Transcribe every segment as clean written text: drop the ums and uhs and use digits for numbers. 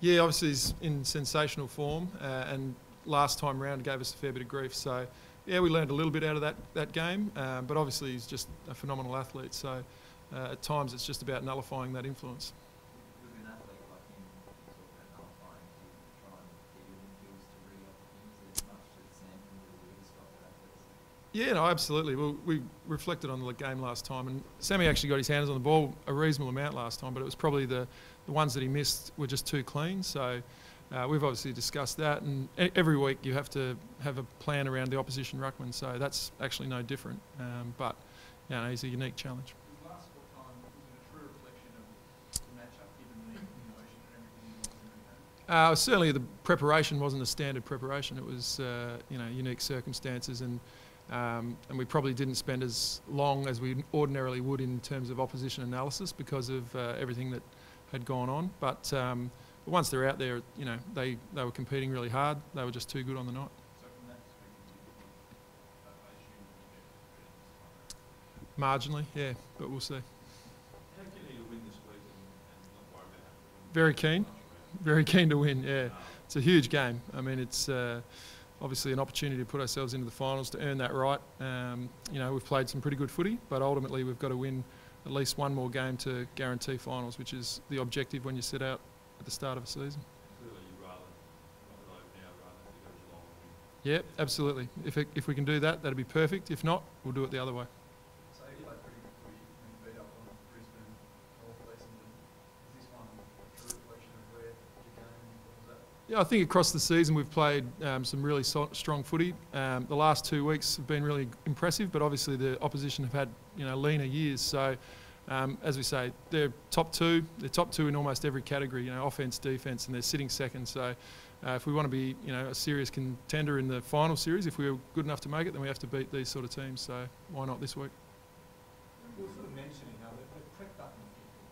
Yeah, obviously he's in sensational form, and last time round gave us a fair bit of grief. So, yeah, we learned a little bit out of that game, but obviously he's just a phenomenal athlete. So, at times it's just about nullifying that influence. With an athlete like him, you talk about nullifying, do you try and get your midfielders to re-up things as much as Sam can do with his style of athletes? Yeah, no, absolutely. Well, we reflected on the game last time, and Sammy actually got his hands on the ball a reasonable amount last time, but it was probably the ones that he missed were just too clean. So we've obviously discussed that, and every week you have to have a plan around the opposition ruckman, so that's actually no different. But you know, he's a unique challenge. His last score time, was it a true reflection of the matchup given the emotion and everything he was in? Certainly the preparation wasn't a standard preparation. It was you know, unique circumstances, and we probably didn't spend as long as we ordinarily would in terms of opposition analysis because of everything that had gone on. But once they're out there, you know, they were competing really hard. They were just too good on the night. So from that perspective, Marginally, yeah, but we'll see. how keen are you to win this week and not worry about it? Very keen. Very keen to win, yeah. It's a huge game. I mean, it's obviously an opportunity to put ourselves into the finals to earn that right. You know, we've played some pretty good footy, but ultimately we've got to win at least one more game to guarantee finals, which is the objective when you set out at the start of a season. Clearly you'd rather knock it over now rather than go to Geelong and win. Yeah, absolutely. If we can do that, that'd be perfect. If not, we'll do it the other way. So you played pretty good footy and beat up on Brisbane North Essendon. Is this one a true reflection of where your game was at? Yeah, I think across the season we've played some really strong footy. The last 2 weeks have been really impressive, but obviously the opposition have had, you know, leaner years. So, as we say, they're top two. They're top two in almost every category, you know, offence, defence, and they're sitting second. So, if we want to be, you know, a serious contender in the final series, if we're good enough to make it, then we have to beat these sort of teams. So, why not this week? You were sort of mentioning how they've crept up in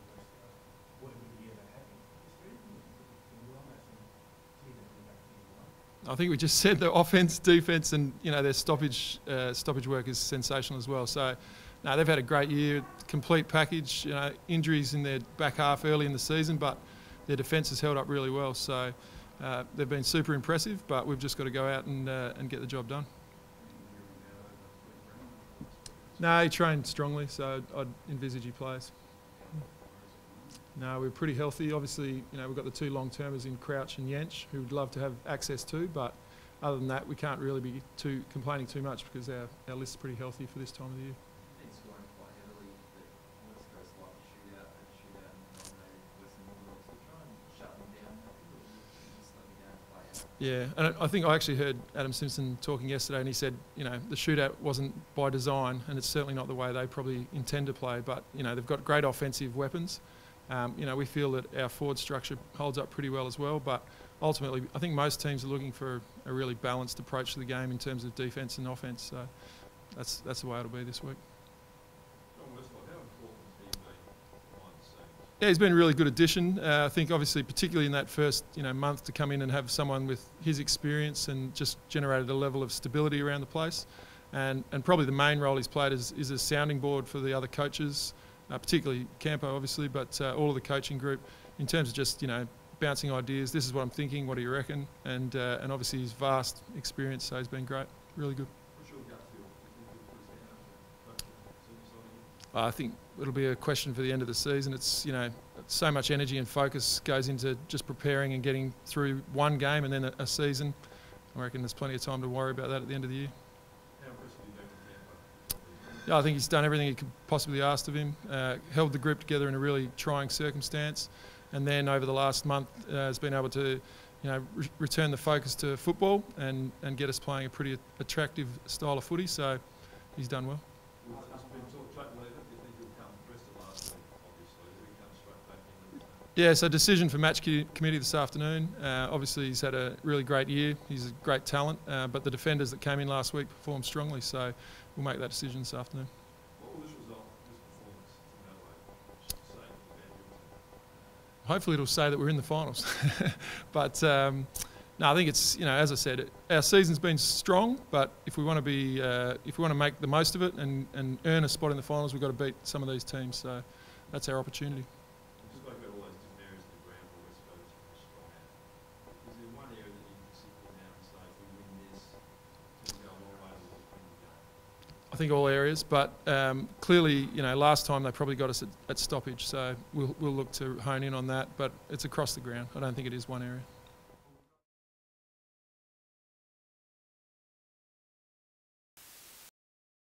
the what a good year they're having. Is there anything you can do on that to see them come back to you? I think we just said the offence, defence, and you know their stoppage work is sensational as well. So, no, they've had a great year, complete package. You know, injuries in their back half early in the season, but their defence has held up really well. So, they've been super impressive. But we've just got to go out and get the job done. No, he trained strongly, so I'd envisage he plays. No, we're pretty healthy. Obviously, you know, we've got the two long-termers in Crouch and Yench, who would love to have access to, but other than that, we can't really be complaining too much because our list's pretty healthy for this time of the year. Been scoring quite heavily, but West Coast like a shootout and nominated Western Bulldogs to try and shut them down. Just let the game play out. Yeah, and I think I actually heard Adam Simpson talking yesterday, and he said, you know, the shootout wasn't by design, and it's certainly not the way they probably intend to play. But you know, they've got great offensive weapons. You know, we feel that our forward structure holds up pretty well as well. But ultimately, I think most teams are looking for a really balanced approach to the game in terms of defence and offence. So that's the way it'll be this week. John Westlock, how important has he been behind the scenes? Yeah, he's been a really good addition. I think obviously particularly in that first month to come in and have someone with his experience and just generated a level of stability around the place. And probably the main role he's played is a sounding board for the other coaches, particularly Campo obviously, but all of the coaching group in terms of just, bouncing ideas. This is what I'm thinking, what do you reckon? And obviously his vast experience, so he's been great, really good. What's your gut feel? Do you think he'll put his hand up to coach the senior side again? I think it'll be a question for the end of the season. It's, so much energy and focus goes into just preparing and getting through one game and then a season. I reckon there's plenty of time to worry about that at the end of the year. How impressive have you been with Campo? Yeah, I think he's done everything he could possibly ask of him, held the group together in a really trying circumstance, and then over the last month has been able to return the focus to football and get us playing a pretty attractive style of footy, so he's done well. Has been talk track leader? Do you think he'll come first to last week, obviously? Will he come straight back in? Yeah, so decision for match committee this afternoon. Obviously he's had a really great year, he's a great talent, but the defenders that came in last week performed strongly, so we'll make that decision this afternoon. What will this result, this performance from Adelaide say about your team? Hopefully it'll say that we're in the finals. But No, I think it's, as I said, our season's been strong, but if we want to be, if we want to make the most of it and earn a spot in the finals, we've got to beat some of these teams. So that's our opportunity. You spoke about all those different areas of the ground where West Coast are strong at. Is there one area that you can particularly now and say, if we win this, to go a long way towards winning the game? I think all areas, but clearly, last time they probably got us at stoppage, so we'll look to hone in on that. But it's across the ground. I don't think it is one area.